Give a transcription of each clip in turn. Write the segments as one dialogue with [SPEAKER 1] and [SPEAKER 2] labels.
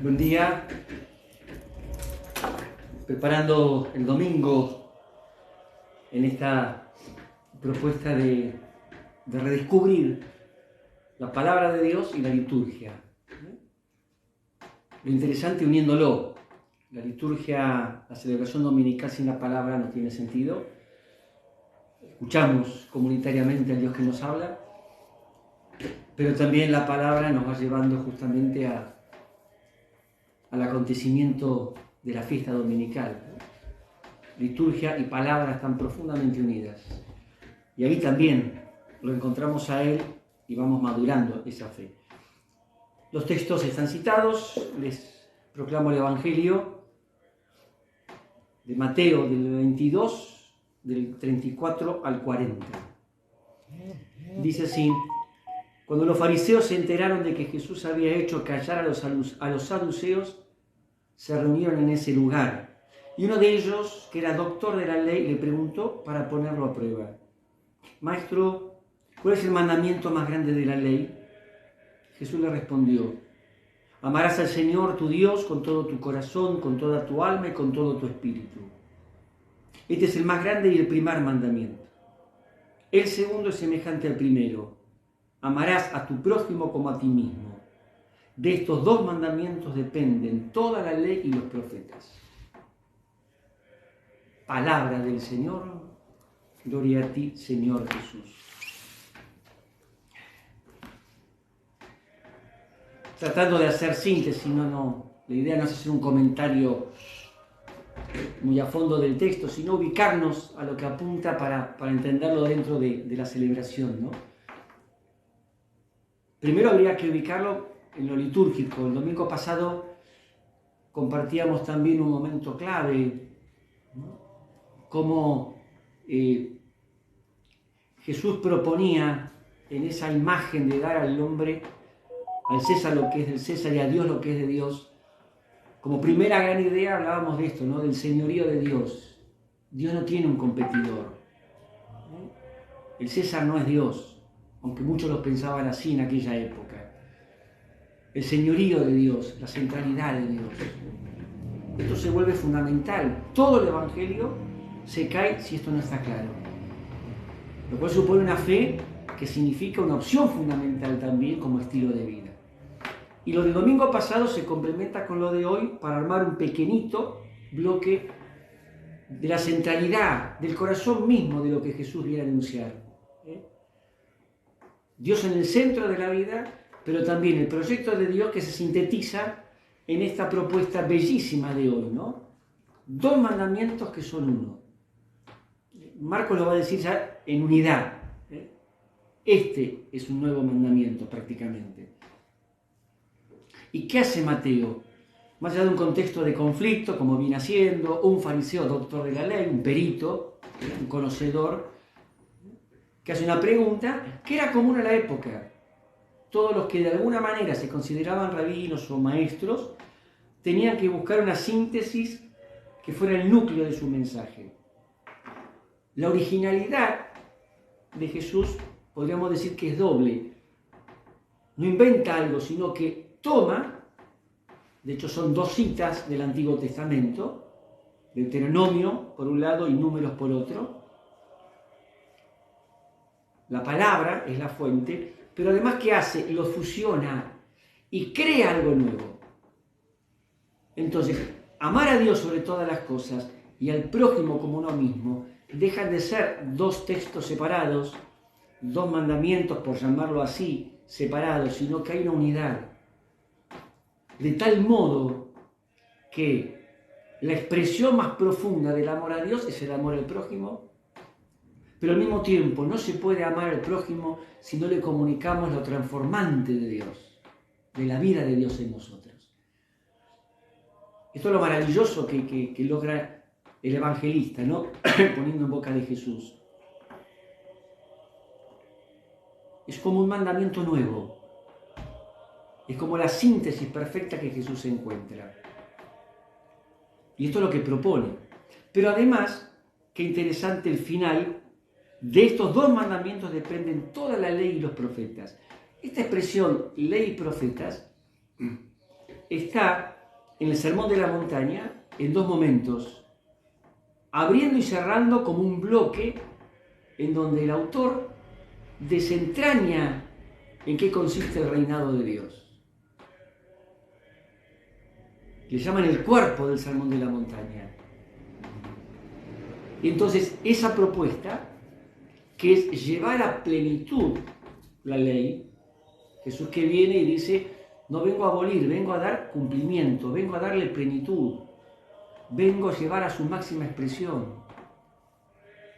[SPEAKER 1] Buen día. Preparando el domingo en esta propuesta de redescubrir la palabra de Dios y la liturgia. Lo interesante uniéndolo. La liturgia, la celebración dominical sin la palabra no tiene sentido. Escuchamos comunitariamente al Dios que nos habla, pero también la palabra nos va llevando justamente al acontecimiento de la fiesta dominical. Liturgia y palabra están profundamente unidas. Y ahí también lo encontramos a Él y vamos madurando esa fe. Los textos están citados, les proclamo el Evangelio de Mateo del 22, del 34 al 40. Dice así: cuando los fariseos se enteraron de que Jesús había hecho callar a los saduceos, se reunieron en ese lugar. Y uno de ellos, que era doctor de la ley, le preguntó para ponerlo a prueba: Maestro, ¿cuál es el mandamiento más grande de la ley? Jesús le respondió: amarás al Señor tu Dios con todo tu corazón, con toda tu alma y con todo tu espíritu. Este es el más grande y el primer mandamiento. El segundo es semejante al primero: amarás a tu prójimo como a ti mismo. De estos dos mandamientos dependen toda la ley y los profetas. Palabra del Señor. Gloria a ti, Señor Jesús. Tratando de hacer síntesis, la idea no es hacer un comentario muy a fondo del texto, sino ubicarnos a lo que apunta para entenderlo dentro de la celebración, ¿no? Primero habría que ubicarlo en lo litúrgico. El domingo pasado compartíamos también un momento clave, ¿no? Cómo Jesús proponía en esa imagen de dar al hombre, al César lo que es del César y a Dios lo que es de Dios. Como primera gran idea hablábamos de esto, ¿no? Del señorío de Dios. Dios no tiene un competidor. El César no es Dios, aunque muchos lo pensaban así en aquella época. El señorío de Dios, la centralidad de Dios. Esto se vuelve fundamental. Todo el Evangelio se cae si esto no está claro. Lo cual supone una fe que significa una opción fundamental también como estilo de vida. Y lo del domingo pasado se complementa con lo de hoy para armar un pequeñito bloque de la centralidad, del corazón mismo de lo que Jesús viene a anunciar. Dios en el centro de la vida, pero también el proyecto de Dios que se sintetiza en esta propuesta bellísima de hoy, ¿no? Dos mandamientos que son uno. Marcos lo va a decir ya en unidad. Este es un nuevo mandamiento prácticamente. ¿Y qué hace Mateo? Más allá de un contexto de conflicto, como viene haciendo, un fariseo doctor de la ley, un perito, un conocedor, que hace una pregunta que era común a la época. Todos los que de alguna manera se consideraban rabinos o maestros tenían que buscar una síntesis que fuera el núcleo de su mensaje. La originalidad de Jesús podríamos decir que es doble. No inventa algo, sino que toma, de hecho son dos citas del Antiguo Testamento, Deuteronomio por un lado y Números por otro. La palabra es la fuente, pero además ¿qué hace? Lo fusiona y crea algo nuevo. Entonces, amar a Dios sobre todas las cosas y al prójimo como uno mismo dejan de ser dos textos separados, dos mandamientos, por llamarlo así, separados, sino que hay una unidad. De tal modo que la expresión más profunda del amor a Dios es el amor al prójimo, pero al mismo tiempo no se puede amar al prójimo si no le comunicamos lo transformante de Dios, de la vida de Dios en nosotros. Esto es lo maravilloso que logra el evangelista, ¿no? Poniendo en boca de Jesús. Es como un mandamiento nuevo. Es como la síntesis perfecta que Jesús encuentra. Y esto es lo que propone. Pero además, qué interesante el final, De estos dos mandamientos dependen toda la ley y los profetas. Esta expresión, ley y profetas, está en el Sermón de la Montaña en dos momentos, abriendo y cerrando como un bloque en donde el autor desentraña en qué consiste el reinado de Dios. Le llaman el cuerpo del Sermón de la Montaña. Y entonces esa propuesta, que es llevar a plenitud la ley, Jesús que viene y dice, no vengo a abolir, vengo a dar cumplimiento, vengo a darle plenitud, vengo a llevar a su máxima expresión.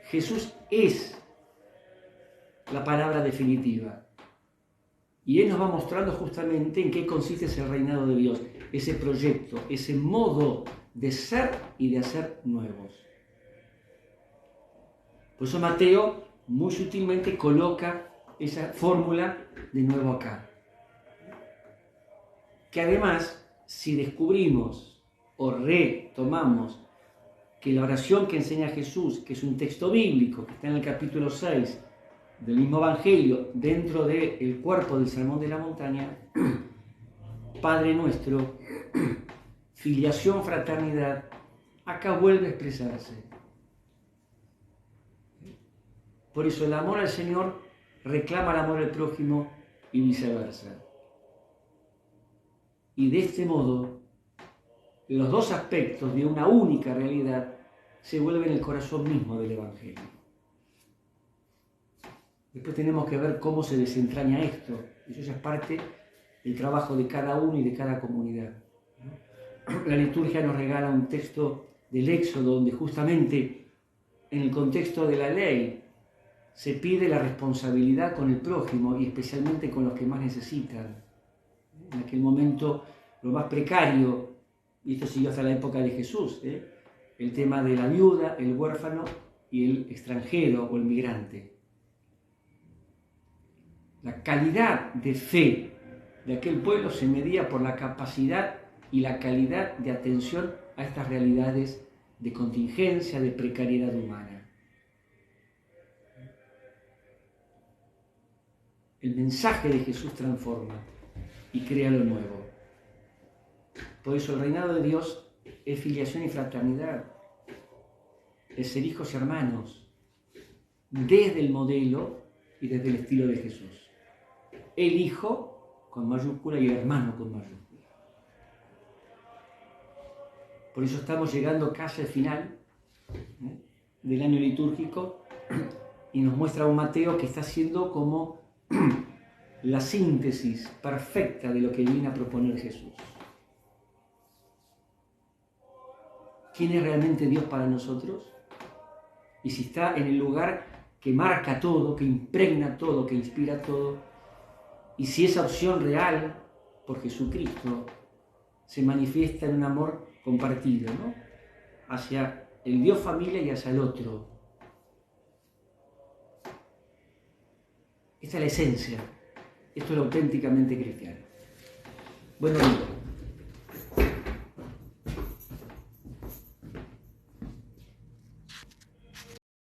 [SPEAKER 1] Jesús es la palabra definitiva. Y Él nos va mostrando justamente en qué consiste ese reinado de Dios, ese proyecto, ese modo de ser y de hacer nuevos. Por eso Mateo muy sutilmente coloca esa fórmula de nuevo acá. Que además, si descubrimos o retomamos que la oración que enseña Jesús, que es un texto bíblico, que está en el capítulo 6 del mismo Evangelio, dentro del cuerpo del Sermón de la Montaña, Padre nuestro, filiación, fraternidad, acá vuelve a expresarse. Por eso el amor al Señor reclama el amor al prójimo y viceversa. Y de este modo, los dos aspectos de una única realidad se vuelven el corazón mismo del Evangelio. Después tenemos que ver cómo se desentraña esto. Eso ya es parte del trabajo de cada uno y de cada comunidad. La liturgia nos regala un texto del Éxodo donde justamente en el contexto de la ley se pide la responsabilidad con el prójimo y especialmente con los que más necesitan. En aquel momento lo más precario, y esto siguió hasta la época de Jesús, el tema de la viuda, el huérfano y el extranjero o el migrante. La calidad de fe de aquel pueblo se medía por la capacidad y la calidad de atención a estas realidades de contingencia, de precariedad humana. El mensaje de Jesús transforma y crea lo nuevo. Por eso el reinado de Dios es filiación y fraternidad, es ser hijos y hermanos, desde el modelo y desde el estilo de Jesús. El hijo con mayúscula y el hermano con mayúscula. Por eso estamos llegando casi al final del año litúrgico y nos muestra un Mateo que está haciendo como la síntesis perfecta de lo que viene a proponer Jesús. ¿Quién es realmente Dios para nosotros? Y si está en el lugar que marca todo, que impregna todo, que inspira todo, y si esa opción real por Jesucristo se manifiesta en un amor compartido, ¿no? Hacia el Dios familia y hacia el otro. Esta es la esencia. Esto es lo auténticamente cristiano. Bueno, amigos.